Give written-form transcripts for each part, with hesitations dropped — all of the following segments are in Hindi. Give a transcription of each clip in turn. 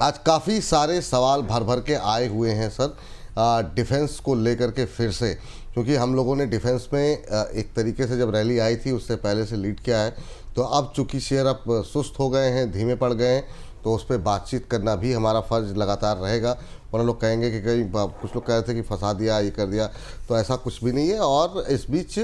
आज काफ़ी सारे सवाल भर भर के आए हुए हैं सर, डिफेंस को लेकर के फिर से, क्योंकि हम लोगों ने डिफेंस में एक तरीके से जब रैली आई थी उससे पहले से लीड किया है, तो अब चूंकि शेयर अब सुस्त हो गए हैं, धीमे पड़ गए हैं, तो उस पर बातचीत करना भी हमारा फ़र्ज लगातार रहेगा। वरना लोग कहेंगे कि कहीं कुछ लोग कह रहे थे कि फंसा दिया, ये कर दिया, तो ऐसा कुछ भी नहीं है। और इस बीच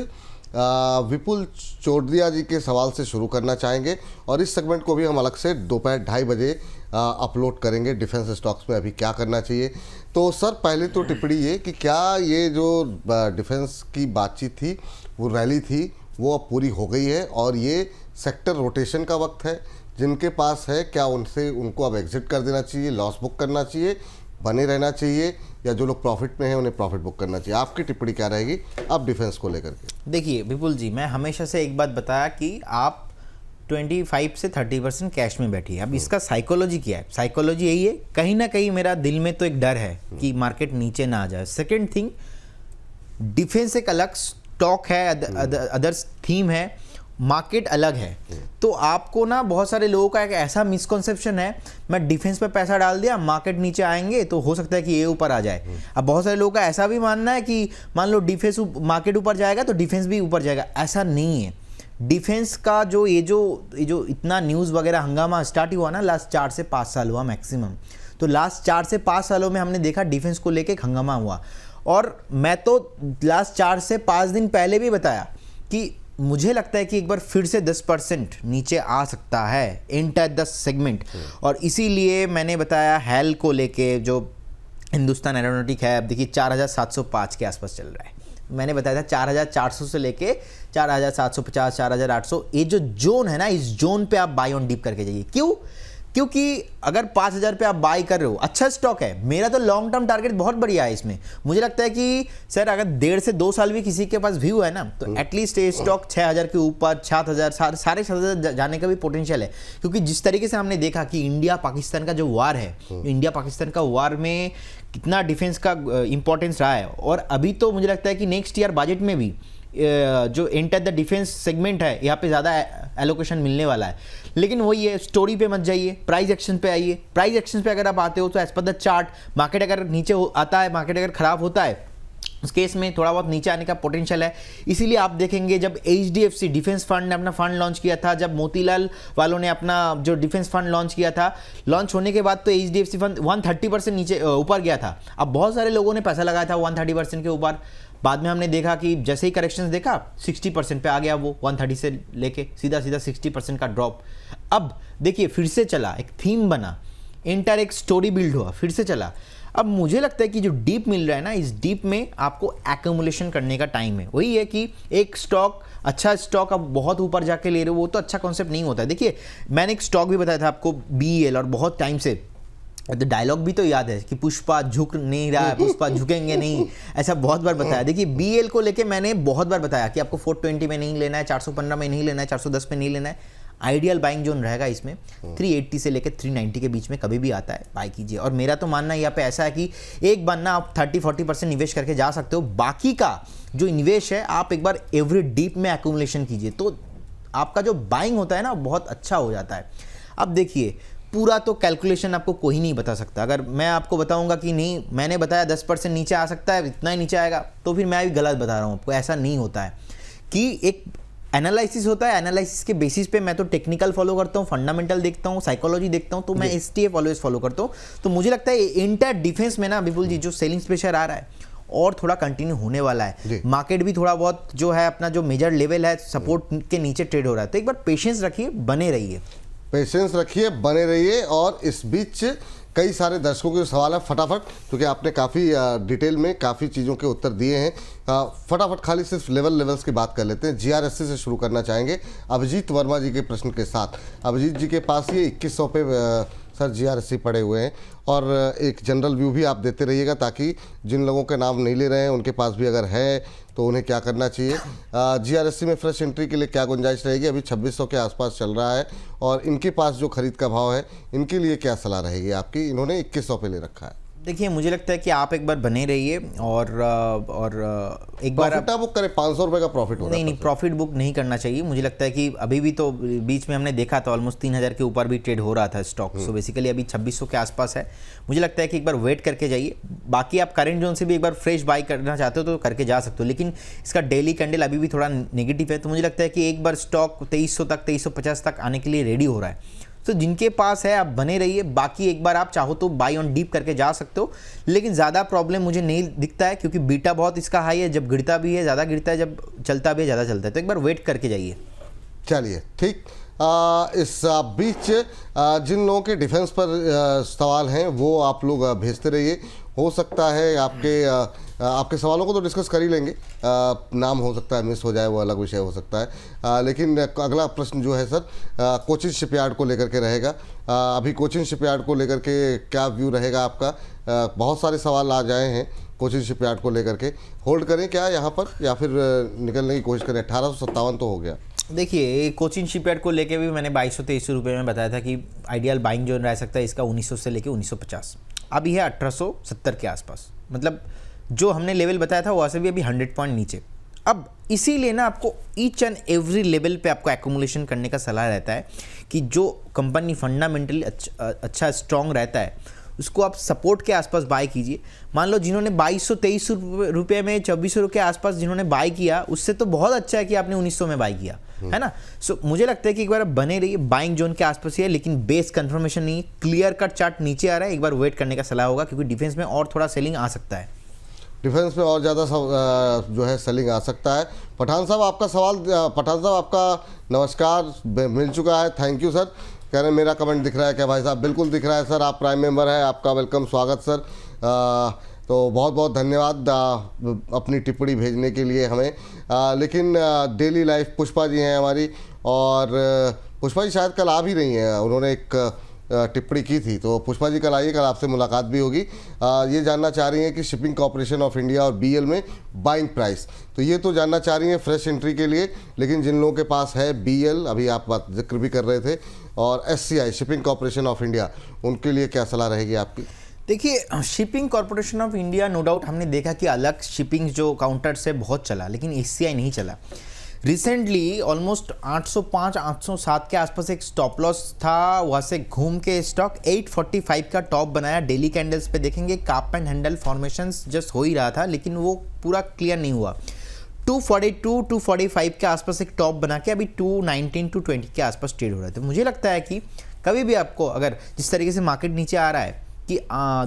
विपुल चोरदिया जी के सवाल से शुरू करना चाहेंगे और इस सेगमेंट को भी हम अलग से दोपहर 2:30 बजे अपलोड करेंगे, डिफेंस स्टॉक्स में अभी क्या करना चाहिए। तो सर पहले तो टिप्पणी ये कि क्या ये जो डिफेंस की बातचीत थी, वो रैली थी, वो अब पूरी हो गई है और ये सेक्टर रोटेशन का वक्त है, जिनके पास है क्या उनको अब एग्जिट कर देना चाहिए, लॉस बुक करना चाहिए, बने रहना चाहिए, या जो लोग प्रॉफिट में हैं उन्हें प्रॉफिट बुक करना चाहिए? आपकी टिप्पणी क्या रहेगी अब डिफेंस को लेकर के? देखिए विपुल जी, मैं हमेशा से एक बात बताया कि आप 25 से 30% कैश में बैठिए। अब इसका साइकोलॉजी क्या है? साइकोलॉजी यही है, कहीं ना कहीं मेरा दिल में तो एक डर है कि मार्केट नीचे ना आ जाए। सेकेंड थिंग, डिफेंस एक अलग स्टॉक है, अदर्स थीम है, मार्केट अलग है। तो आपको ना बहुत सारे लोगों का एक ऐसा मिसकॉन्सेप्शन है, मैं डिफेंस पे पैसा डाल दिया, मार्केट नीचे आएंगे तो हो सकता है कि ये ऊपर आ जाए। अब बहुत सारे लोगों का ऐसा भी मानना है कि मान लो डिफेंस मार्केट ऊपर जाएगा तो डिफेंस भी ऊपर जाएगा। ऐसा नहीं है। डिफेंस का जो ये जो इतना न्यूज़ वगैरह हंगामा स्टार्ट हुआ ना, लास्ट 4 से 5 साल हुआ मैक्सिमम। तो लास्ट 4 से 5 सालों में हमने देखा डिफेंस को लेके एक हंगामा हुआ। और मैं तो लास्ट 4 से 5 दिन पहले भी बताया कि मुझे लगता है कि एक बार फिर से 10% नीचे आ सकता है एंटर द सेगमेंट। और इसीलिए मैंने बताया हेल को लेके, जो हिंदुस्तान एरोनॉटिक है, अब देखिए 4705 के आसपास चल रहा है। मैंने बताया था 4400 से लेके 4750, 4800, ये जो जोन है ना, इस जोन पे आप बाय ऑन डिप करके जाइए। क्यों? क्योंकि अगर 5000 पे आप बाई कर रहे हो, अच्छा स्टॉक है, मेरा तो लॉन्ग टर्म टारगेट बहुत बढ़िया है इसमें। मुझे लगता है कि सर अगर 1.5 से 2 साल भी किसी के पास व्यू है ना, तो एटलीस्ट ये स्टॉक 6000 के ऊपर, 7000, 7,500 जाने का भी पोटेंशियल है। क्योंकि जिस तरीके से हमने देखा कि इंडिया पाकिस्तान का जो वार है, इंडिया पाकिस्तान का वार में कितना डिफेंस का इंपॉर्टेंस रहा है। और अभी तो मुझे लगता है कि नेक्स्ट ईयर बजट में भी जो एंटर द डिफेंस सेगमेंट है, यहाँ पे ज़्यादा एलोकेशन मिलने वाला है। लेकिन वही है, स्टोरी पे मत जाइए, प्राइस एक्शन पे आइए। प्राइस एक्शन पे अगर आप आते हो तो as per the chart, market अगर नीचे आता है, मार्केट अगर खराब होता है, उस केस में थोड़ा बहुत नीचे आने का पोटेंशियल है। इसीलिए आप देखेंगे जब HDFC डिफेंस फंड ने अपना फंड लॉन्च किया था, जब मोतीलाल वालों ने अपना जो डिफेंस फंड लॉन्च किया था, लॉन्च होने के बाद तो HDFC फंड 130% नीचे ऊपर गया था। अब बहुत सारे लोगों ने पैसा लगाया था 130% के ऊपर। बाद में हमने देखा कि जैसे ही करेक्शंस देखा 60% पे आ गया, वो 130 से लेके सीधा 60% का ड्रॉप। अब देखिए फिर से चला, एक थीम बना, एंटर एक स्टोरी बिल्ड हुआ, फिर से चला। अब मुझे लगता है कि जो डीप मिल रहा है ना, इस डीप में आपको एक्यूमुलेशन करने का टाइम है। वही है कि एक स्टॉक, अच्छा स्टॉक अब बहुत ऊपर जाके ले रहे हो, वो तो अच्छा कॉन्सेप्ट नहीं होता है। देखिए मैंने एक स्टॉक भी बताया था आपको, BEL, और बहुत टाइम से तो डायलॉग भी तो याद है कि पुष्पा झुक नहीं रहा है, पुष्पा झुकेंगे नहीं, ऐसा बहुत बार बताया। देखिए BEL को लेके मैंने बहुत बार बताया कि आपको 420 में नहीं लेना है, 415 में नहीं लेना है, 410 में नहीं लेना है। आइडियल बाइंग जोन रहेगा इसमें 380 से लेकर 390 के बीच में कभी भी आता है, बाई कीजिए। और मेरा तो मानना यहाँ पे ऐसा है कि एक बार ना आप 30-40% निवेश करके जा सकते हो, बाकी का जो निवेश है आप एक बार एवरी डीप में एक्यूमुलेशन कीजिए, तो आपका जो बाइंग होता है ना बहुत अच्छा हो जाता है। अब देखिए पूरा तो कैलकुलेशन आपको कोई नहीं बता सकता। अगर मैं आपको बताऊंगा कि नहीं, मैंने बताया 10% नीचे आ सकता है, इतना ही नीचे आएगा, तो फिर मैं भी गलत बता रहा हूँ आपको। ऐसा नहीं होता है कि एक एनालिसिस होता है, एनालिसिस के बेसिस पे मैं तो टेक्निकल फॉलो करता हूँ, फंडामेंटल देखता हूँ, साइकोलॉजी देखता हूँ, तो मैं STF ऑलवेज फॉलो करता हूँ। तो मुझे लगता है इंटर डिफेंस में ना विपुल जी, जो सेलिंग प्रेशर आ रहा है और थोड़ा कंटिन्यू होने वाला है, मार्केट भी थोड़ा बहुत जो है अपना जो मेजर लेवल है सपोर्ट के नीचे ट्रेड हो रहा है। तो एक बार पेशेंस रखिए, बने रहिए, पेशेंस रखिए, बने रहिए। और इस बीच कई सारे दर्शकों के सवाल है, फटाफट, क्योंकि आपने काफ़ी डिटेल में काफ़ी चीज़ों के उत्तर दिए हैं, फटाफट खाली सिर्फ लेवल्स की बात कर लेते हैं। GRSC से शुरू करना चाहेंगे अभिजीत वर्मा जी के प्रश्न के साथ। अभिजीत जी के पास ये 2100 पे सर GRSC पड़े हुए हैं, और एक जनरल व्यू भी आप देते रहिएगा ताकि जिन लोगों के नाम नहीं ले रहे हैं उनके पास भी अगर है तो उन्हें क्या करना चाहिए। GRSC में फ्रेश एंट्री के लिए क्या गुंजाइश रहेगी? अभी 2600 के आसपास चल रहा है, और इनके पास जो खरीद का भाव है, इनके लिए क्या सलाह रहेगी आपकी? इन्होंने 2100 पे ले रखा है। देखिए मुझे लगता है कि आप एक बार बने रहिए और एक बार प्रॉफिट बुक करें, 500 रुपये का प्रॉफिट हो रहा है। नहीं, प्रॉफिट बुक नहीं करना चाहिए। मुझे लगता है कि अभी भी तो बीच में हमने देखा था ऑलमोस्ट 3000 के ऊपर भी ट्रेड हो रहा था स्टॉक। सो बेसिकली अभी 2600 के आसपास है। मुझे लगता है कि एक बार वेट करके जाइए। बाकी आप करंट जोन से भी एक बार फ्रेश बाई करना चाहते हो तो करके जा सकते हो, लेकिन इसका डेली कैंडल अभी भी थोड़ा नेगेटिव है। तो मुझे लगता है कि एक बार स्टॉक 2300 तक 2350 तक आने के लिए रेडी हो रहा है। तो जिनके पास है आप बने रहिए। बाकी एक बार आप चाहो तो बाई ऑन डीप करके जा सकते हो, लेकिन ज़्यादा प्रॉब्लम मुझे नहीं दिखता है क्योंकि बीटा बहुत इसका हाई है। जब गिरता भी है ज़्यादा गिरता है, जब चलता भी है ज़्यादा चलता है। तो एक बार वेट करके जाइए। चलिए ठीक। इस बीच जिन लोगों के डिफेंस पर सवाल हैं वो आप लोग भेजते रहिए। हो सकता है आपके सवालों को तो डिस्कस कर ही लेंगे। नाम हो सकता है मिस हो जाए, वो अलग विषय हो सकता है। लेकिन अगला प्रश्न जो है सर कोचिन शिपयार्ड को लेकर के रहेगा। अभी कोचिन शिपयार्ड को लेकर के क्या व्यू रहेगा आपका? बहुत सारे सवाल आ जाए हैं कोचिन शिपयार्ड को लेकर के। होल्ड करें क्या यहाँ पर या फिर निकलने की कोशिश करें? 1857 तो हो गया। देखिए कोचिन शिपयार्ड को लेके भी मैंने 2200-2300 रुपये में बताया था कि आइडियल बाइंग जोन रह सकता है इसका 1900 से लेके 1950। अभी है 1870 के आसपास। मतलब जो हमने लेवल बताया था वहाँ से भी अभी 100 पॉइंट नीचे। अब इसीलिए ना आपको ईच एंड एवरी लेवल पे आपको एक्यूमुलेशन करने का सलाह रहता है कि जो कंपनी फंडामेंटली अच्छा स्ट्रॉन्ग रहता है उसको आप सपोर्ट के आसपास बाय कीजिए। मान लो जिन्होंने 2200-2300 रुपये में 2400 के आसपास जिन्होंने बाय किया, उससे तो बहुत अच्छा है कि आपने 1900 में बाय किया, है ना। सो मुझे लगता है कि एक बार बने रहिए। बाइंग जोन के आसपास ही है, लेकिन बेस कंफर्मेशन नहीं है। क्लियर कट चार्ट नीचे आ रहा है, एक बार वेट करने का सलाह होगा क्योंकि डिफेंस में और थोड़ा सेलिंग आ सकता है। डिफेंस में और ज़्यादा जो है सेलिंग आ सकता है। पठान साहब आपका सवाल, पठान साहब आपका नमस्कार मिल चुका है। Thank you sir. कह रहे हैं मेरा कमेंट दिख रहा है क्या? भाई साहब बिल्कुल दिख रहा है सर। आप प्राइम मेंबर हैं, आपका वेलकम, स्वागत सर। तो बहुत बहुत धन्यवाद अपनी टिप्पणी भेजने के लिए हमें। लेकिन डेली लाइफ पुष्पा जी हैं हमारी, और पुष्पा जी शायद कल आ भी रही हैं। उन्होंने एक टिप्पणी की थी, तो पुष्पा जी कल आइए, कल आपसे मुलाकात भी होगी। ये जानना चाह रही हैं कि शिपिंग कॉर्पोरेशन ऑफ इंडिया और बीएल में बाइंग प्राइस, तो ये तो जानना चाह रही हैं फ्रेश एंट्री के लिए। लेकिन जिन लोगों के पास है बीएल, अभी आप बात जिक्र भी कर रहे थे, और SCI shipping corporation of India, उनके लिए क्या सलाह रहेगी आपकी? देखिए shipping corporation of India no doubt हमने देखा कि अलग शिपिंग जो काउंटर से बहुत चला, लेकिन एससीआई नहीं चला। रिसेंटली ऑलमोस्ट 805-807 के आसपास एक स्टॉप लॉस था, वहाँ से घूम के स्टॉक 845 का टॉप बनाया। डेली कैंडल्स पे देखेंगे काप एंड हैंडल फॉर्मेशंस जस्ट हो ही रहा था, लेकिन वो पूरा क्लियर नहीं हुआ। 242-245 के आसपास एक टॉप बना के अभी 219-220 के आसपास ट्रेड हो रहा है। तो मुझे लगता है कि कभी भी आपको अगर जिस तरीके से मार्केट नीचे आ रहा है कि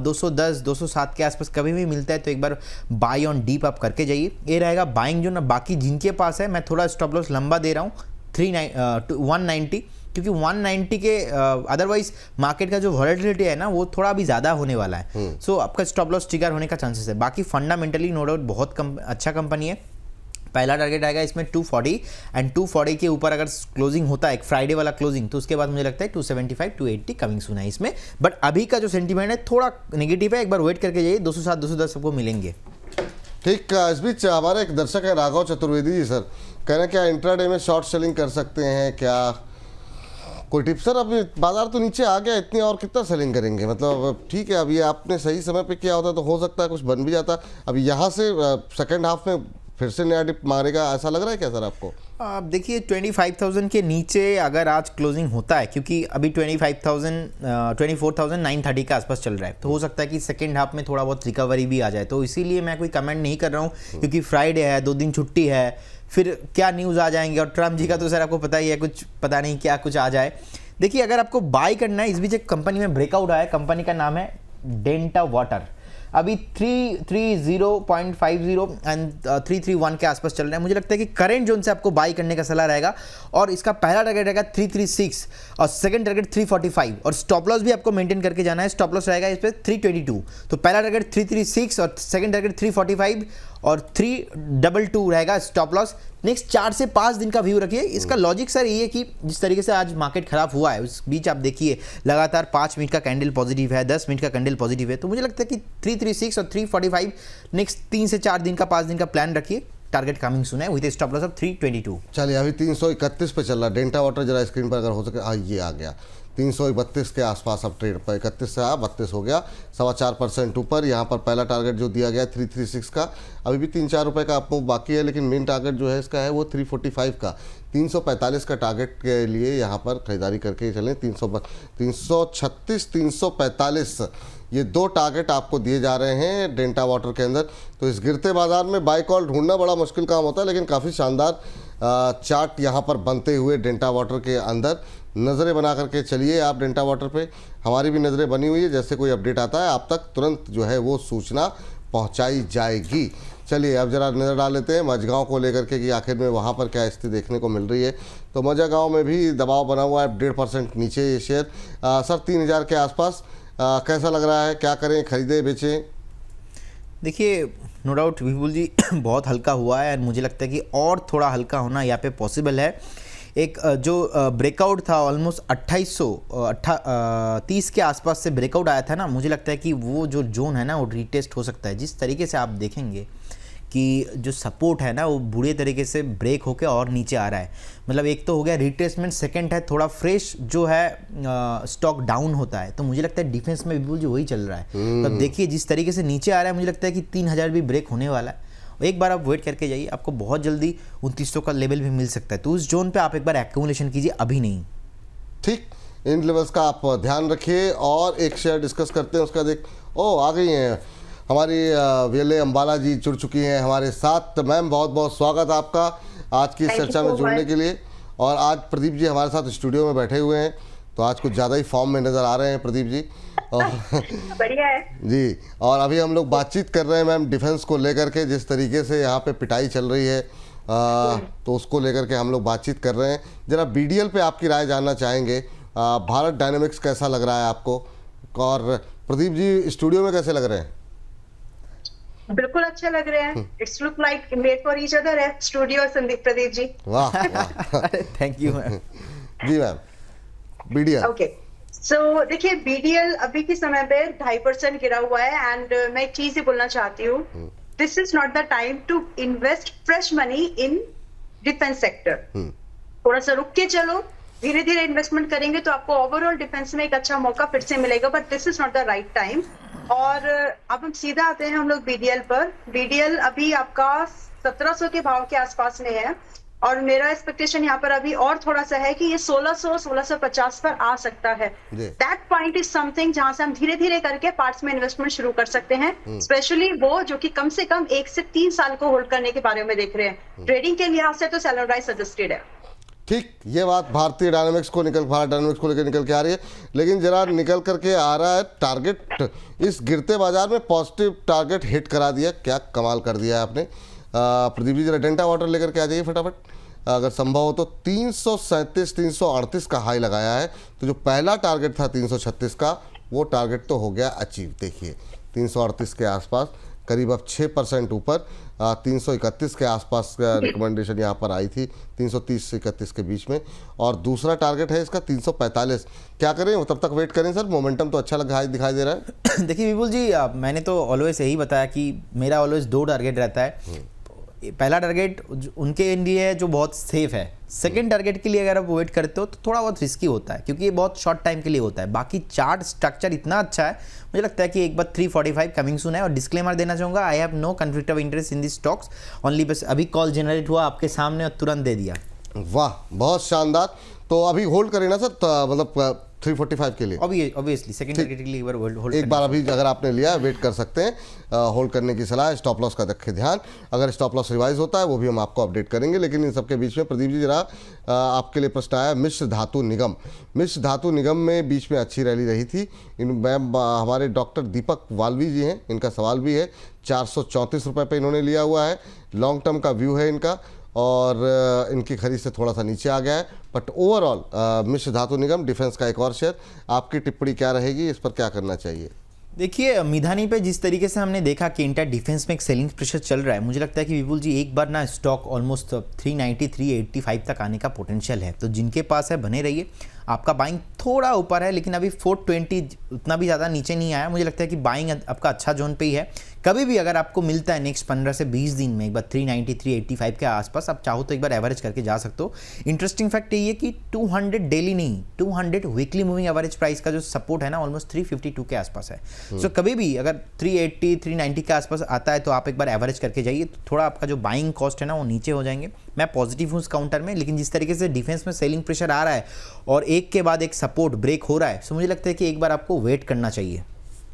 210-207 के आसपास कभी भी मिलता है, तो एक बार बाय ऑन डीप आप करके जाइए। ये रहेगा बाइंग जो ना। बाकी जिनके पास है, मैं थोड़ा स्टॉप लॉस लंबा दे रहा हूँ 190, क्योंकि 190 के अदरवाइज मार्केट का जो वॉलेटिलिटी है ना वो थोड़ा भी ज़्यादा होने वाला है। सो आपका स्टॉप लॉस ट्रिगर होने का चांसेस है। बाकी फंडामेंटली नो डाउट बहुत अच्छा कंपनी है। पहला टारगेट आएगा इसमें 240, एंड 240 के ऊपर अगर क्लोजिंग होता है एक फ्राइडे वाला क्लोजिंग, तो उसके बाद मुझे लगता है 275-280 कमिंग सुना है इसमें। बट अभी का जो सेंटीमेंट है थोड़ा नेगेटिव है, एक बार वेट करके जाइए। 207-210 सबको मिलेंगे। ठीक। इस बीच हमारे एक दर्शक है राघव चतुर्वेदी जी सर, कह रहे हैं क्या इंट्राडे में शॉर्ट सेलिंग कर सकते हैं क्या? कोई टिप सर? अभी बाजार तो नीचे आ गया, इतनी और कितना सेलिंग करेंगे? मतलब ठीक है, अभी आपने सही समय पे किया होता तो हो सकता है कुछ बन भी जाता। अभी यहाँ से सेकेंड हाफ में फिर से नया डिप मारेगा, ऐसा लग रहा है क्या सर आपको? आप देखिए 25,000 के नीचे अगर आज क्लोजिंग होता है, क्योंकि अभी 24,930 के आसपास चल रहा है, तो हो सकता है कि सेकेंड हाफ में थोड़ा बहुत रिकवरी भी आ जाए। तो इसीलिए मैं कोई कमेंट नहीं कर रहा हूँ, क्योंकि फ्राइडे है, 2 दिन छुट्टी है, फिर क्या न्यूज़ आ जाएंगे। और ट्रम्प जी का तो सर आपको पता ही है, कुछ पता नहीं क्या कुछ आ जाए। देखिए अगर आपको बाय करना है, इस बीच एक कंपनी में ब्रेकआउट आया, कंपनी का नाम है डेल्टा वाटर। अभी 330.50 एंड 331 के आसपास चल रहा है। मुझे लगता है कि करंट जोन से आपको बाई करने का सलाह रहेगा, और इसका पहला टारगेट रहेगा 336 और सेकंड टारगेट 345, और स्टॉप लॉस भी आपको मेंटेन करके जाना है। स्टॉप लॉस रहेगा इस पर 322। तो पहला टारगेट 336 और सेकंड टारगेट 345 और 322 रहेगा स्टॉप लॉस। नेक्स्ट 4 से 5 दिन का व्यू रखिए। इसका लॉजिक सर ये है कि जिस तरीके से आज मार्केट खराब हुआ है, उस बीच आप देखिए लगातार 5 मिनट का कैंडल पॉजिटिव है, 10 मिनट का कैंडल पॉजिटिव है। तो मुझे लगता है कि 336 और 345 नेक्स्ट 3 से 4 दिन का 5 दिन का प्लान रखिए। टारगेट कमिंग सुना है विद स्टॉप लॉस ऑफ 322। चलिए अभी 331 पे चल रहा है। डेल्टा वाटर जरा स्क्रीन पर अगर हो सके, ये आ गया 331 के आसपास अब ट्रेड पर 31 से 32 हो गया, 4.25% ऊपर। यहाँ पर पहला टारगेट जो दिया गया है 336 का, अभी भी 3-4 रुपये का आपको बाकी है, लेकिन मेन टारगेट जो है इसका है वो 345 का। 345 का टारगेट के लिए यहाँ पर खरीदारी करके चलें। 336, 345 ये दो टारगेट आपको दिए जा रहे हैं डेल्टा वाटर के अंदर। तो इस गिरते बाजार में बाय कॉल ढूंढना बड़ा मुश्किल काम होता है, लेकिन काफ़ी शानदार चार्ट यहाँ पर बनते हुए डेल्टा वाटर के अंदर नज़रें बना करके चलिए आप डेल्टा वाटर पे। हमारी भी नज़रें बनी हुई है, जैसे कोई अपडेट आता है आप तक तुरंत जो है वो सूचना पहुँचाई जाएगी। चलिए अब जरा नज़र डाल लेते हैं मझगांव को लेकर के कि आखिर में वहाँ पर क्या स्थिति देखने को मिल रही है। तो मझगांव में भी दबाव बना हुआ है, 1.5% नीचे ये शेयर। सर 3000 के आसपास कैसा लग रहा है, क्या करें, खरीदें बेचें? देखिए नो डाउट विपुल जी बहुत हल्का हुआ है, और मुझे लगता है कि और थोड़ा हल्का होना यहाँ पे पॉसिबल है। एक जो ब्रेकआउट था ऑलमोस्ट 2830 के आसपास से ब्रेकआउट आया था ना, मुझे लगता है कि वो जो जोन है ना वो रीटेस्ट हो सकता है। जिस तरीके से आप देखेंगे कि जो सपोर्ट है ना वो बुरे तरीके से ब्रेक होके और नीचे आ रहा है। मतलब एक तो हो गया रिट्रेसमेंट, सेकंड है थोड़ा फ्रेश जो है स्टॉक डाउन होता है। तो मुझे लगता है डिफेंस में बिल्कुल जो वही चल रहा है। तो अब देखिए जिस तरीके से नीचे आ रहा है, मुझे लगता है कि 3000 भी ब्रेक होने वाला है। एक बार आप वेट करके जाइए, आपको बहुत जल्दी 2900 का लेवल भी मिल सकता है। तो उस जोन पे आप एक बार एक्यूमुलेशन कीजिए, अभी नहीं। ठीक, इन लेवल्स का आप ध्यान रखिए। और एक शेयर डिस्कस करते हैं उसका। आ गई हैं हमारी वीएलए अंबाला जी, जुड़ चुकी हैं हमारे साथ। मैम बहुत बहुत स्वागत आपका आज की इस चर्चा में जुड़ने के लिए। और आज प्रदीप जी हमारे साथ स्टूडियो में बैठे हुए हैं, तो आज कुछ ज़्यादा ही फॉर्म में नज़र आ रहे हैं प्रदीप जी। और बढ़िया है जी, और अभी हम लोग बातचीत कर रहे हैं मैम डिफेंस को लेकर के, जिस तरीके से यहाँ पे पिटाई चल रही है, तो उसको लेकर के हम लोग बातचीत कर रहे हैं। जरा बीडीएल पे आपकी राय जानना चाहेंगे। भारत डायनेमिक्स कैसा लग रहा है आपको, और प्रदीप जी स्टूडियो में कैसे लग रहे हैं? बिल्कुल अच्छे लग रहे हैं। It's look like made for each other है स्टूडियो संदीप प्रदीप जी। वाह थैंक यू मैम। जी मैम, बीडीएल ओके सो देखिए बीडीएल अभी के समय पे 2.5% गिरा हुआ है। एंड मैं एक चीज ही बोलना चाहती हूँ, this is not the time to invest fresh money in defence sector. थोड़ा सा रुक के चलो, धीरे धीरे इन्वेस्टमेंट करेंगे तो आपको ओवरऑल डिफेंस में एक अच्छा मौका फिर से मिलेगा, but this is not the right time. और अब हम सीधा आते हैं हम लोग बीडीएल पर। बीडीएल अभी आपका 1700 के भाव के आसपास में है, और मेरा एक्सपेक्टेशन यहाँ पर अभी और थोड़ा सा है कि ये 1600-1650 पर आ सकता है। दैट पॉइंट इज समथिंग जहां से हम धीरे धीरे करके पार्ट्स में इन्वेस्टमेंट शुरू कर सकते हैं, स्पेशली वो जो कि कम से कम 1 से 3 साल को होल्ड करने के बारे में देख रहे हैं। ट्रेडिंग के लिहाज से तो सेल एंड राइज सजेस्टेड है। ठीक, ये बात भारत डायनामिक्स को लेकर निकल के आ रही है, लेकिन जरा निकल करके आ रहा है टारगेट। इस गिरते बाजार में पॉजिटिव टारगेट हिट करा दिया, क्या कमाल कर दिया है आपने। प्रदीप जी जरा डेल्टा वाटर लेकर के आ जाइए फटाफट, अगर संभव हो तो। 337, 338 का हाई लगाया है, तो जो पहला टारगेट था 336 का, वो टारगेट तो हो गया अचीव। देखिए 338 के आसपास, करीब अब 6% ऊपर। 331 के आसपास का रिकमेंडेशन यहाँ पर आई थी, 330 से 31 के बीच में। और दूसरा टारगेट है इसका 345। क्या करें, तब तक वेट करें सर? मोमेंटम तो अच्छा दिखाई दे रहा है। देखिए विपुल जी, मैंने तो ऑलवेज यही बताया कि मेरा ऑलवेज 2 टारगेट रहता है। पहला टारगेट उनके लिए है जो बहुत सेफ है। सेकंड टारगेट के लिए अगर आप वेट करते हो तो थोड़ा बहुत रिस्की होता है, क्योंकि ये बहुत शॉर्ट टाइम के लिए होता है। बाकी चार्ट स्ट्रक्चर इतना अच्छा है, मुझे लगता है कि एक बार 345 कमिंग सून है। और डिस्क्लेमर देना चाहूँगा, I have no conflict of interest in this stocks only. बस अभी कॉल जनरेट हुआ आपके सामने और तुरंत दे दिया। वाह, बहुत शानदार। तो अभी होल्ड करें ना सर, मतलब 345 के लिए ऑब्वियसली सेकंड टारगेट के लिए एक बार अभी अगर आपने लिया है वेट कर सकते हैं। होल्ड करने की सलाह है। स्टॉप लॉस का रखें ध्यान, अगर स्टॉप लॉस रिवाइज होता है वो भी हम आपको अपडेट करेंगे। लेकिन इन सबके बीच में प्रदीप जी जरा आपके लिए प्रश्न आया मिश्र धातु निगम। मिश्र धातु निगम में बीच में अच्छी रैली रही थी। हमारे डॉक्टर दीपक वाल्वी जी हैं, इनका सवाल भी है। 434 रुपये पे इन्होंने लिया हुआ है। लॉन्ग टर्म का व्यू है इनका, और इनकी खरीद से थोड़ा सा नीचे आ गया है। बट ओवरऑल मिश्र धातु निगम डिफेंस का एक और शेयर, आपकी टिप्पणी क्या रहेगी, इस पर क्या करना चाहिए? देखिए मिधानी पे जिस तरीके से हमने देखा कि इंटर डिफेंस में एक सेलिंग प्रेशर चल रहा है, मुझे लगता है कि विपुल जी एक बार ना स्टॉक ऑलमोस्ट 390 385 तक आने का पोटेंशियल है। तो जिनके पास है बने रहिए। आपका बाइंग थोड़ा ऊपर है, लेकिन अभी 420 उतना भी ज़्यादा नीचे नहीं आया। मुझे लगता है कि बाइंग आपका अच्छा जोन पे ही है। कभी भी अगर आपको मिलता है नेक्स्ट 15 से 20 दिन में एक बार 390 385 के आसपास, आप चाहो तो एक बार एवरेज करके जा सकते हो। इंटरेस्टिंग फैक्ट ये है कि 200 डेली नहीं, 200 वीकली मूविंग एवरेज प्राइस का जो सपोर्ट है ना ऑलमोस्ट 352 के आसपास है। सो कभी भी अगर 380 390 के आसपास आता है तो आप एक बार एवरेज करके जाइए, तो थोड़ा आपका जो बाइंग कॉस्ट है ना वो नीचे हो जाएंगे। मैं पॉजिटिव हूँ उस काउंटर में, लेकिन जिस तरीके से डिफेंस में सेलिंग प्रेशर आ रहा है और एक के बाद एक सपोर्ट ब्रेक हो रहा है, सो मुझे लगता है कि एक बार आपको वेट करना चाहिए।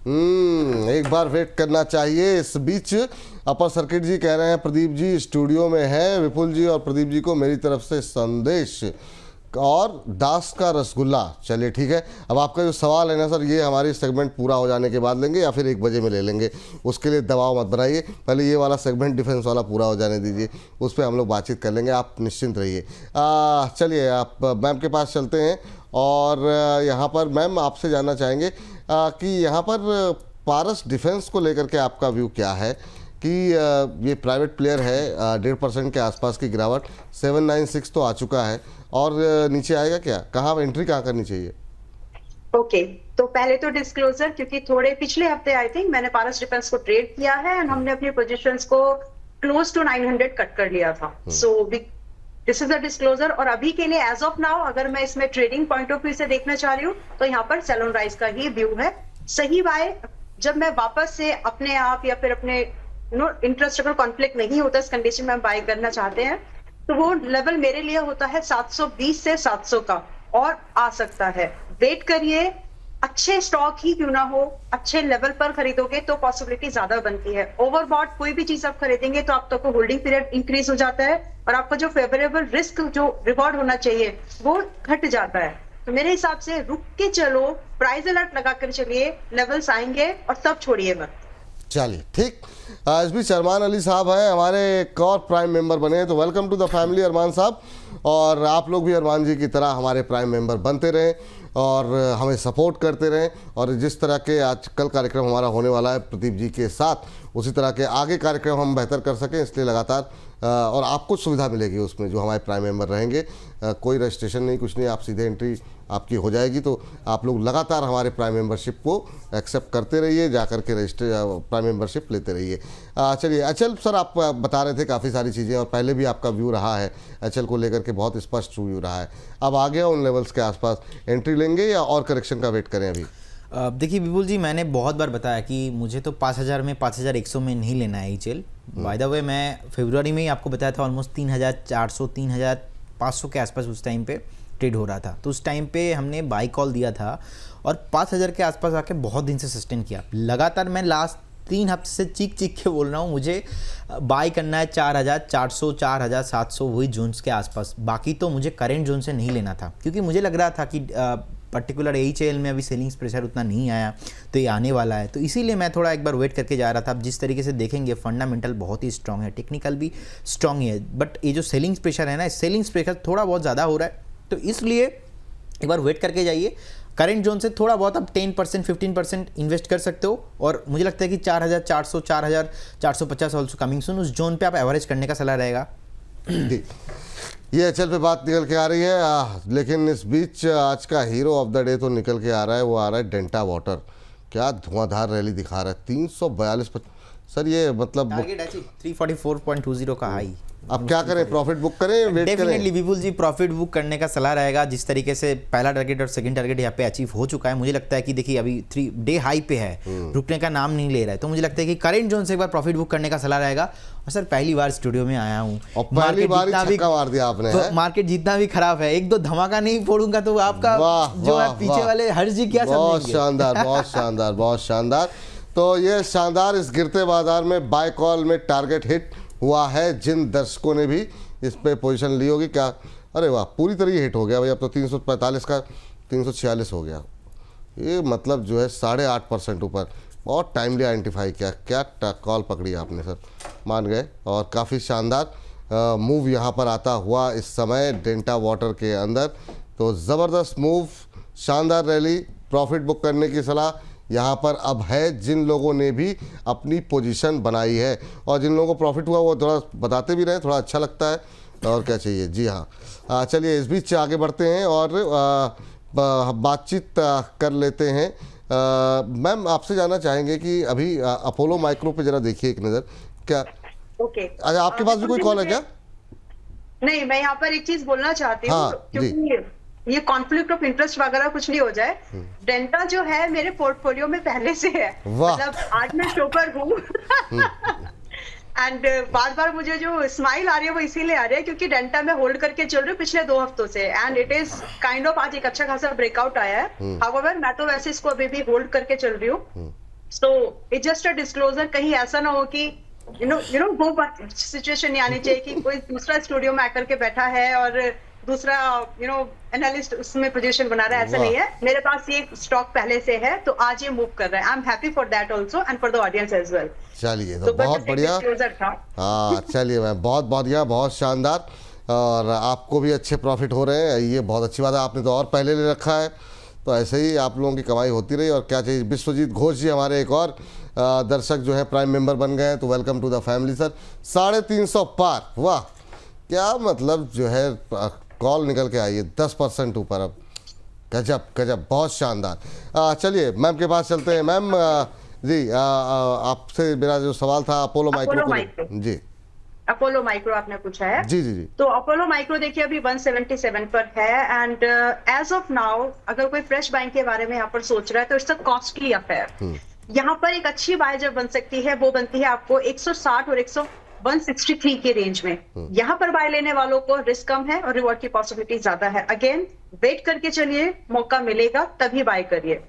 एक बार वेट करना चाहिए। इस बीच अपर सर्किट जी कह रहे हैं प्रदीप जी स्टूडियो में है, विपुल जी और प्रदीप जी को मेरी तरफ से संदेश और दास का रसगुल्ला। चलिए ठीक है, अब आपका जो सवाल है ना सर, ये हमारी सेगमेंट पूरा हो जाने के बाद लेंगे या फिर 1 बजे में ले लेंगे, उसके लिए दबाव मत बनाइए। पहले ये वाला सेगमेंट डिफेंस वाला पूरा हो जाने दीजिए, उस पर हम लोग बातचीत कर लेंगे, आप निश्चिंत रहिए। चलिए आप मैम के पास चलते हैं और यहाँ पर मैम आपसे जानना चाहेंगे कि यहाँ पर पारस डिफेंस को लेकर के आपका व्यू क्या है कि ये प्राइवेट प्लेयर है, 1.5% के आसपास की गिरावट, 796 तो आ चुका है और नीचे आएगा क्या, कहाँ एंट्री कहाँ करनी चाहिए? ओके, तो पहले तो डिस्क्लोजर, क्योंकि थोड़े पिछले हफ्ते आई थिंक मैंने पारस डिफेंस को ट्रेड किया है एंड हमने अपनी पोजीशंस को क्लोज टू 900 कट कर लिया था। So this is a disclosure. और अभी के लिए एज ऑफ नाउ अगर मैं इसमें ट्रेडिंग पॉइंट ऑफ व्यू से देखना चाह रही हूँ तो यहाँ पर सेल ऑन राइज का ही व्यू है। सही बाय जब मैं वापस से अपने आप या फिर अपने इंटरेस्ट अगर कॉन्फ्लिक्ट नहीं होता इस कंडीशन में हम बाय करना चाहते हैं, तो वो लेवल मेरे लिए होता है 720 से 700 का, और आ सकता है। वेट करिए, अच्छे स्टॉक ही क्यों ना हो, अच्छे लेवल पर खरीदोगे तो पॉसिबिलिटी ज्यादा बनती है। ओवरबॉट कोई भी चीज आप खरीदेंगे तो आप तो होल्डिंग पीरियड इंक्रीज हो जाता है और आपका जो फेवरेबल रिस्क जो रिवॉर्ड होना चाहिए वो घट जाता है। तो मेरे हिसाब से रुक के चलो, प्राइस अलर्ट लगा कर चलिए, लेवल्स आएंगे और तब छोड़िए मत। चलिए ठीक। इस बीच अरमान अली साहब हैं हमारे, एक और प्राइम मेंबर बने हैं, तो वेलकम टू द फैमिली अरमान साहब। और आप लोग भी अरमान जी की तरह हमारे प्राइम मेंबर बनते रहें और हमें सपोर्ट करते रहें, और जिस तरह के आज कल कार्यक्रम हमारा होने वाला है प्रदीप जी के साथ, उसी तरह के आगे कार्यक्रम हम बेहतर कर सकें, इसलिए लगातार और आपको सुविधा मिलेगी उसमें जो हमारे प्राइम मेंबर रहेंगे। कोई रजिस्ट्रेशन नहीं, कुछ नहीं, आप सीधे एंट्री आपकी हो जाएगी। तो आप लोग लगातार हमारे प्राइम मेंबरशिप को एक्सेप्ट करते रहिए, जा कर के रजिस्टर प्राइम मेंबरशिप लेते रहिए। चलिए अचल सर, आप बता रहे थे काफ़ी सारी चीज़ें और पहले भी आपका व्यू रहा है अचल को लेकर के, बहुत स्पष्ट व्यू रहा है। अब आ गया उन लेवल्स के आसपास, एंट्री लेंगे या और करेक्शन का वेट करें अभी? देखिए विपुल जी, मैंने बहुत बार बताया कि मुझे तो 5000 में 5100 में नहीं लेना है एचएल। बाय द वे मैं फरवरी में ही आपको बताया था ऑलमोस्ट 3400 3500 के आसपास उस टाइम पे ट्रेड हो रहा था, तो उस टाइम पे हमने बाई कॉल दिया था और 5000 के आसपास आके बहुत दिन से सस्टेन किया लगातार। मैं लास्ट 3 हफ्ते से चीख के बोल रहा हूँ मुझे बाई करना है 4400 4700 वही जोन्स के आसपास। बाकी तो मुझे करेंट जोन से नहीं लेना था, क्योंकि मुझे लग रहा था कि पर्टिकुलर एचएल में अभी सेलिंग्स प्रेशर उतना नहीं आया, तो ये आने वाला है, तो इसीलिए मैं थोड़ा एक बार वेट करके जा रहा था। अब जिस तरीके से देखेंगे फंडामेंटल बहुत ही स्ट्रांग है, टेक्निकल भी स्ट्रांग है, बट ये जो सेलिंग्स प्रेशर है ना, सेलिंग्स प्रेशर थोड़ा बहुत ज़्यादा हो रहा है, तो इसलिए एक बार वेट करके जाइए। करेंट जोन से थोड़ा बहुत आप 10% 15% इन्वेस्ट कर सकते हो, और मुझे लगता है कि 4400 4450 ऑल्सो कमिंग सून, उस जोन पे आप एवरेज करने का सलाह रहेगा। ये एचएल पे बात निकल के आ रही है, लेकिन इस बीच आज का हीरो ऑफ द डे तो निकल के आ रहा है, वो आ रहा है डेल्टा वाटर। क्या धुआंधार रैली दिखा रहा है, 342 सर, ये मतलब टारगेट अचीव 344.20 का हाई। अब क्या करें, प्रॉफिट बुक करें, वेट करें? डेफिनेटली विपुल जी प्रॉफिट बुक करने का सलाह रहेगा। जिस तरीके से पहला टारगेट और सेकंड टारगेट यहाँ पे अचीव हो चुका है, मुझे लगता है कि देखिए अभी 3 डे हाई पे है, रुकने का नाम नहीं ले रहा है, तो मुझे लगता है कि करंट जोन से एक बार प्रॉफिट बुक करने का सलाह रहेगा। और सर पहली बार स्टूडियो में आया हूँ और पहली बार ही छक्का मार दिया आपने, तो मार्केट जितना भी खराब है, 1-2 धमाका नहीं फोड़ूंगा तो आपका जो है पीछे वाले हर्ष जी क्या समझेंगे। बहुत शानदार, बहुत शानदार, बहुत शानदार। तो ये शानदार इस गिरते बाजार में बाय कॉल में टारगेट हिट हुआ है। जिन दर्शकों ने भी इस पे पोजीशन ली होगी, क्या अरे वाह, पूरी तरह हिट हो गया भाई। अब तो 345 का 346 हो गया, ये मतलब जो है 8.5% ऊपर। बहुत टाइमली आइडेंटिफाई किया, क्या कॉल पकड़ी आपने सर, मान गए। और काफ़ी शानदार मूव यहाँ पर आता हुआ इस समय डेल्टा वाटर के अंदर, तो ज़बरदस्त मूव, शानदार रैली, प्रॉफिट बुक करने की सलाह यहाँ पर अब है जिन लोगों ने भी अपनी पोजीशन बनाई है। और जिन लोगों को प्रॉफिट हुआ वो थोड़ा बताते भी रहे, थोड़ा अच्छा लगता है, और क्या चाहिए। जी हाँ, चलिए इस बीच आगे बढ़ते हैं और बातचीत कर लेते हैं मैम आपसे जानना चाहेंगे कि अभी अपोलो माइक्रो पे जरा देखिए एक नज़र, क्या ओके अच्छा आपके पास भी कोई कॉल है क्या? नहीं, मैं यहाँ पर एक चीज बोलना चाहती हूँ, हाँ, क्योंकि ये कॉन्फ्लिक्ट ऑफ इंटरेस्ट वगैरह कुछ नहीं हो जाए। डेंटा जो है मेरे पोर्टफोलियो में पहले से है, वाह। मतलब आज मैं शोकर हूँ एंड बार बार मुझे जो स्माइल आ रही है वो इसीलिए आ रही है क्योंकि डेंटा में होल्ड करके चल रही हूँ पिछले 2 हफ्तों से, and it is kind of आज एक अच्छा खासा ब्रेकआउट आया है। हाउएवर मैं तो वैसे इसको अभी भी होल्ड करके चल रही हूँ। So it's just a disclosure, कहीं ऐसा ना हो कि यू नो वो सिचुएशन नहीं आनी चाहिए कि कोई दूसरा स्टूडियो में आकर के बैठा है और दूसरा एनालिस्ट उसमें पोजीशन बना रहा है, ऐसा नहीं है। मेरे पास ये स्टॉक पहले से है तो आज ये मूव कर रहा है। I am happy for that also and for the audience as well. चलिए तो बहुत बढ़िया। हाँ चलिए मैम, बहुत बढ़िया, बहुत शानदार, और आपको भी अच्छे प्रॉफिट हो रहे हैं, ये बहुत अच्छी बात है। आपने तो और पहले ले रखा है, तो ऐसे ही आप लोगों की कमाई होती रही। और क्या चाहिए, विश्वजीत घोष जी हमारे एक और दर्शक जो है प्राइम मेंबर बन गए हैं, तो welcome to the family sir. 350 पार, वाह, क्या मतलब जो है कॉल निकल के आई है 10% ऊपर, अब गजब गजब, बहुत शानदार। चलिए मैम के पास चलते हैं। मैम जी आपसे मेरा जो सवाल था अपोलो माइक्रो जी, अपोलो माइक्रो आपने पूछा है। जी जी जी। तो अपोलो माइक्रो देखिए अभी 177 पर है एंड एज ऑफ नाउ अगर कोई फ्रेश बाइंग के बारे में यहाँ पर सोच रहा है तो इट्स अ कॉस्टली अफेयर। यहाँ पर एक अच्छी बाय जब बन सकती है वो बनती है आपको 160 और 163 के रेंज में। यहाँ पर बाय लेने वालों को रिस्क कम है और रिवॉर्ड की पॉसिबिलिटी ज्यादा है। अगेन वेट करके चलिए, मौका मिलेगा तभी बाय करिए।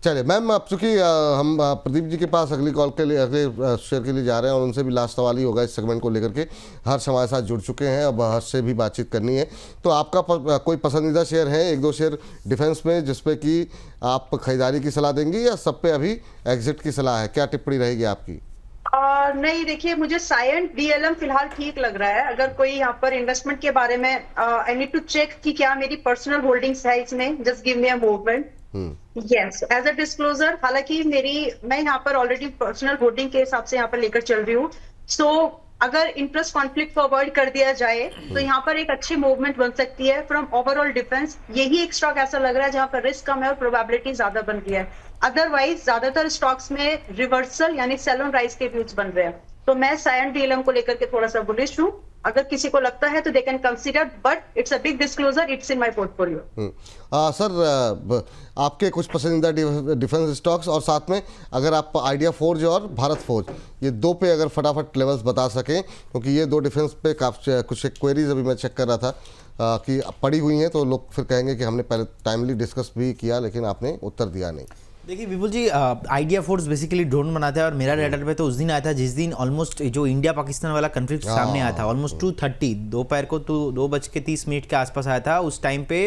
चलिए मैम, अब चूंकि हम प्रदीप जी के पास अगली कॉल के लिए, अगले शेयर के लिए जा रहे हैं, और उनसे भी लास्ट सवाल ही होगा इस सेगमेंट को लेकर के। हर्ष हमारे साथ जुड़ चुके हैं, अब हर्ष से भी बातचीत करनी है। तो आपका कोई पसंदीदा शेयर है, 1-2 शेयर डिफेंस में जिसपे कि आप खरीदारी की सलाह देंगी, या सब पे अभी एग्जिट की सलाह है? क्या टिप्पणी रहेगी आपकी? नहीं देखिए, मुझे साइएंट डीएलएम फिलहाल ठीक लग रहा है। अगर कोई यहाँ पर इन्वेस्टमेंट के बारे में आई नीड टू चेक कि क्या मेरी पर्सनल होल्डिंग्स है इसमें, just give me a movement. Yes, as a disclosure, हालांकि मैं यहाँ पर ऑलरेडी पर्सनल होल्डिंग के हिसाब से यहाँ पर लेकर चल रही हूँ। सो अगर इंटरेस्ट कॉन्फ्लिक्ट को अवॉइड कर दिया जाए तो यहाँ पर एक अच्छी मूवमेंट बन सकती है फ्रॉम ओवरऑल डिफेंस। यही एक स्टॉक ऐसा लग रहा है जहां पर रिस्क कम है और प्रोबेबिलिटी ज्यादा बन रही है। अदरवाइज ज्यादातर स्टॉक्स में रिवर्सल यानी सेल ऑन राइज के व्यूज बन रहे हैं। तो मैं साइएंट डीएलएम को लेकर के थोड़ा सा बुलिश हूँ। अगर किसी को लगता है तो they can consider, but it's a big disclosure, it's in my portfolio. Sir आपके कुछ पसंदीदा डिफेंस स्टॉक्स, और साथ में अगर आप आइडिया फोर्ज और भारत फोर्ज, ये 2 पे अगर फटाफट लेवल्स बता सकें, क्योंकि ये 2 डिफेंस पे काफ़ी कुछ क्वेरीज अभी मैं चेक कर रहा था कि पड़ी हुई हैं, तो लोग फिर कहेंगे कि हमने पहले टाइमली डिस्कस भी किया लेकिन आपने उत्तर दिया नहीं। देखिए विपुल जी, आइडिया फोर्स बेसिकली ड्रोन बनाता है, और मेरा रेडर पे तो उस दिन आया था जिस दिन ऑलमोस्ट जो इंडिया पाकिस्तान वाला कंफ्लिक्ट सामने आया था, ऑलमोस्ट 2:30 दोपहर को, तो 2:30 के आसपास आया था। उस टाइम पे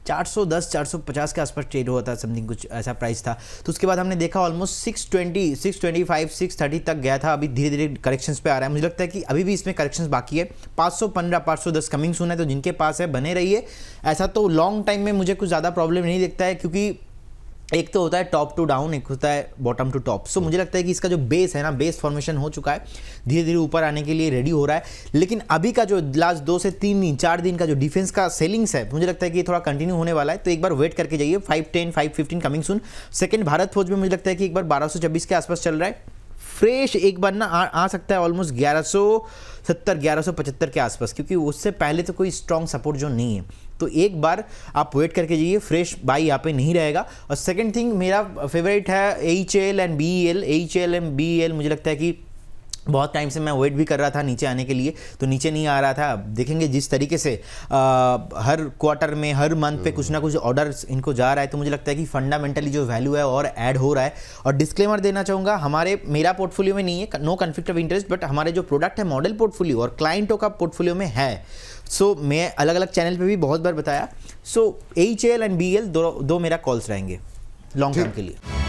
410-450 के आसपास ट्रेड हुआ था, समथिंग कुछ ऐसा प्राइस था। तो उसके बाद हमने देखा ऑलमोस्ट 620, 625, 630 तक गया था। अभी धीरे धीरे करेक्शंस पे आ रहा है। मुझे लगता है कि अभी भी इसमें करेक्शंस बाकी है। 515, 510 कमिंग सून है, तो जिनके पास है बने रहिए। ऐसा तो लॉन्ग टाइम में मुझे कुछ ज़्यादा प्रॉब्लम नहीं दिखता है, क्योंकि एक तो होता है टॉप टू डाउन, एक होता है बॉटम टू टॉप। सो मुझे लगता है कि इसका जो बेस है ना, बेस फॉर्मेशन हो चुका है, धीरे धीरे ऊपर आने के लिए रेडी हो रहा है। लेकिन अभी का जो लास्ट 2 से 3 दिन 4 दिन का जो डिफेंस का सेलिंग्स है, मुझे लगता है कि ये थोड़ा कंटिन्यू होने वाला है। तो एक बार वेट करके जाइए। 510, 515 कमिंग सून। सेकंड भारत फौज में मुझे लगता है कि एक बार 1226 के आसपास चल रहा है। फ्रेश एक बार ना आ सकता है ऑलमोस्ट 1170, 1175 के आसपास, क्योंकि उससे पहले तो कोई स्ट्रॉन्ग सपोर्ट जो नहीं है। तो एक बार आप वेट करके जाइए, फ्रेश बाई यहाँ पे नहीं रहेगा। और सेकंड थिंग, मेरा फेवरेट है HAL and BEL। HAL and BEL मुझे लगता है कि बहुत टाइम से मैं वेट भी कर रहा था नीचे आने के लिए, तो नीचे नहीं आ रहा था। देखेंगे जिस तरीके से हर क्वार्टर में, हर मंथ पे कुछ ना कुछ ऑर्डर इनको जा रहा है, तो मुझे लगता है कि फंडामेंटली जो वैल्यू है और ऐड हो रहा है। और डिस्क्लेमर देना चाहूँगा, मेरा पोर्टफोलियो में नहीं है, no conflict of interest, but हमारे जो प्रोडक्ट है मॉडल पोर्टफोलियो और क्लाइंटों का पोर्टफोलियो में है। सो मैं अलग अलग चैनल पे भी बहुत बार बताया। सो HAL एंड BEL दो मेरा कॉल्स रहेंगे लॉन्ग टर्म के लिए।